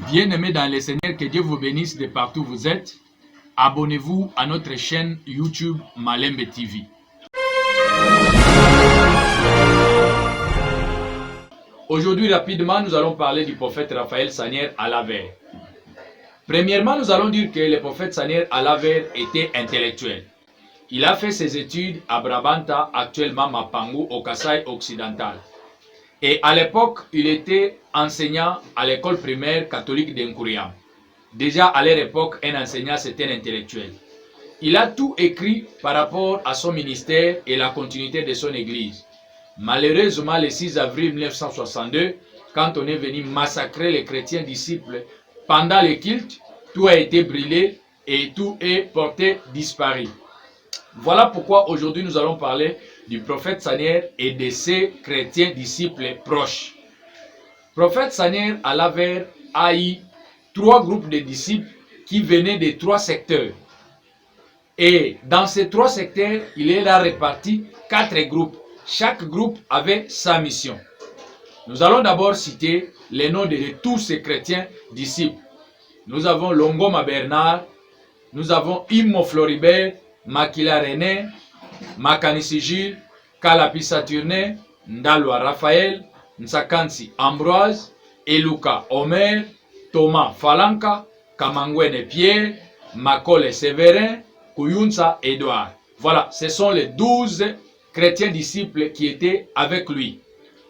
Bien-aimés dans le Seigneur, que Dieu vous bénisse de partout où vous êtes. Abonnez-vous à notre chaîne YouTube Malembe TV. Aujourd'hui, rapidement, nous allons parler du prophète Raphaël Sanière Alaver. Premièrement, nous allons dire que le prophète Sanière Alaver était intellectuel. Il a fait ses études à Brabanta, actuellement Mapangu, au Kasaï occidental. Et à l'époque, il était enseignant à l'école primaire catholique d'Nkuriam. Déjà à leur époque, un enseignant, c'était un intellectuel. Il a tout écrit par rapport à son ministère et la continuité de son église. Malheureusement, le 6 avril 1962, quand on est venu massacrer les chrétiens disciples pendant le culte, tout a été brûlé et tout est porté disparu. Voilà pourquoi aujourd'hui nous allons parler du prophète Sanière et de ses chrétiens disciples proches. Prophète Sanière Alaver a eu 3 groupes de disciples qui venaient de 3 secteurs. Et dans ces 3 secteurs, il est là réparti 4 groupes. Chaque groupe avait sa mission. Nous allons d'abord citer les noms de tous ces chrétiens disciples. Nous avons Longoma Bernard, nous avons Imo Floribert, Makila René, Makanisi Gilles, Kalapi Saturnin, Ndalwa Raphaël, Nsakansi Ambroise, Eluka Omer, Thomas Falanka, Kamangwene Pierre, Makole Séverin, Kuyunsa Edouard. Voilà, ce sont les 12 chrétiens disciples qui étaient avec lui.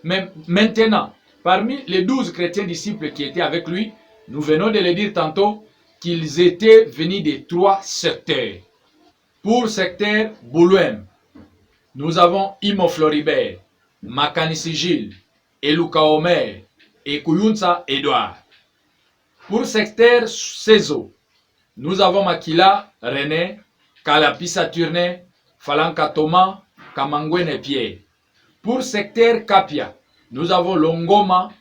Mais maintenant, parmi les 12 chrétiens disciples qui étaient avec lui, nous venons de le dire tantôt qu'ils étaient venus des 3 secteurs. Pour secteur Boulouem, nous avons Imo Floribert, Makanisi Gilles, Eluka Omer et Kuyunsa Edouard. Pour secteur Sezo, nous avons Makila René, Kalapi Saturnin, Falanka Thomas, Kamangwene Pierre. Pour secteur Kapia, nous avons Longoma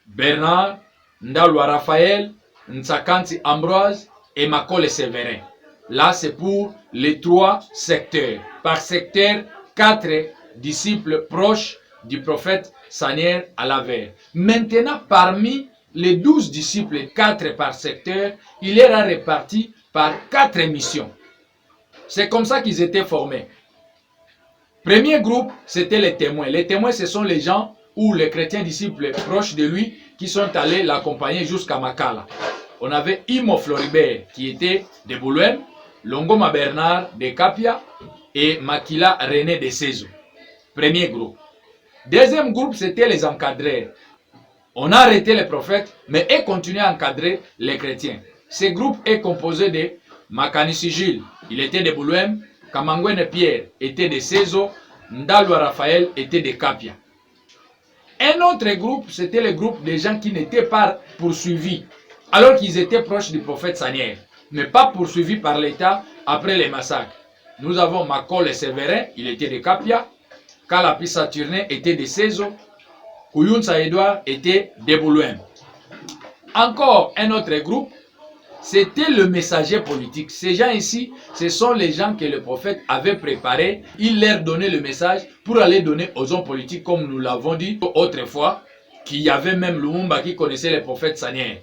Bernard, Ndalwa Raphaël, Nsakansi Ambroise et Makole Séverin. Là, c'est pour les 3 secteurs. Par secteur, 4 disciples proches du prophète Sanière Alaver. Maintenant, parmi les 12 disciples, 4 par secteur, il est réparti par 4 missions. C'est comme ça qu'ils étaient formés. Premier groupe, c'était les témoins. Les témoins, ce sont les gens ou les chrétiens disciples proches de lui qui sont allés l'accompagner jusqu'à Makala. On avait Imo Floribert qui était de Boulouem, Longoma Bernard de Kapia et Makila René de Sezo. Premier groupe. Deuxième groupe, c'était les encadreurs. On a arrêté les prophètes, mais ils continuaient à encadrer les chrétiens. Ce groupe est composé de Makanisi Gilles, il était de Boulouem, Kamangwene Pierre était de Sezo, Ndalwa Raphaël était de Kapia. Un autre groupe, c'était le groupe des gens qui n'étaient pas poursuivis, alors qu'ils étaient proches du prophète Sanière, mais pas poursuivis par l'État après les massacres. Nous avons Makole Séverin, il était de Kapia, Kalapi Saturnin était de Sezo, Kuyunsa Edouard était de Boulouem. Encore un autre groupe, c'était le messager politique. Ces gens ici, ce sont les gens que le prophète avait préparés. Il leur donnait le message pour aller donner aux hommes politiques, comme nous l'avons dit autrefois, qu'il y avait même Lumumba qui connaissait le prophète Sanière.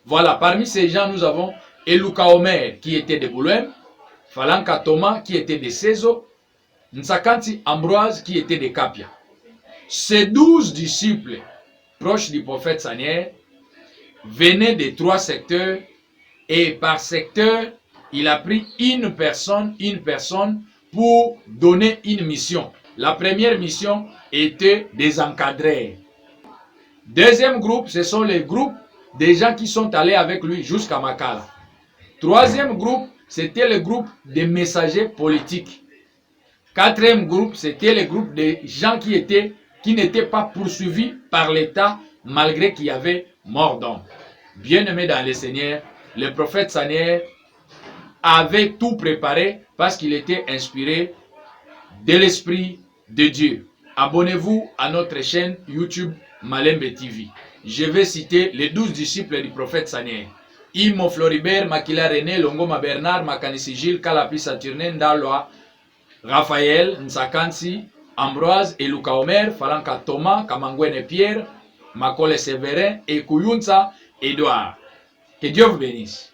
Voilà, parmi ces gens, nous avons Eluka Omer qui était de Boulouem, Falanka Thomas qui était de Sezo, Nsakansi Ambroise qui était de Kapia. Ces 12 disciples proches du prophète Sanière venaient des 3 secteurs et par secteur, il a pris une personne pour donner une mission. La première mission était des encadreurs. Deuxième groupe, ce sont les groupes des gens qui sont allés avec lui jusqu'à Makala. Troisième groupe, c'était le groupe des messagers politiques. Quatrième groupe, c'était le groupe des gens qui n'étaient pas poursuivis par l'État malgré qu'il y avait mort d'homme. Bien-aimés dans le Seigneur, le prophète Sanière avait tout préparé parce qu'il était inspiré de l'Esprit de Dieu. Abonnez-vous à notre chaîne YouTube Malembe TV. Je vais citer les 12 disciples du prophète Sanière. Imo Floribert, Makila René, Longoma Bernard, Makanisi Gilles, Kalapi Saturnin, Ndalwa Raphaël, Nsakansi Ambroise, Eluka Omer, Falanka Thomas, Kamangwene Pierre, Makole Séverin et Kuyunsa Edouard. Que Dieu vous bénisse.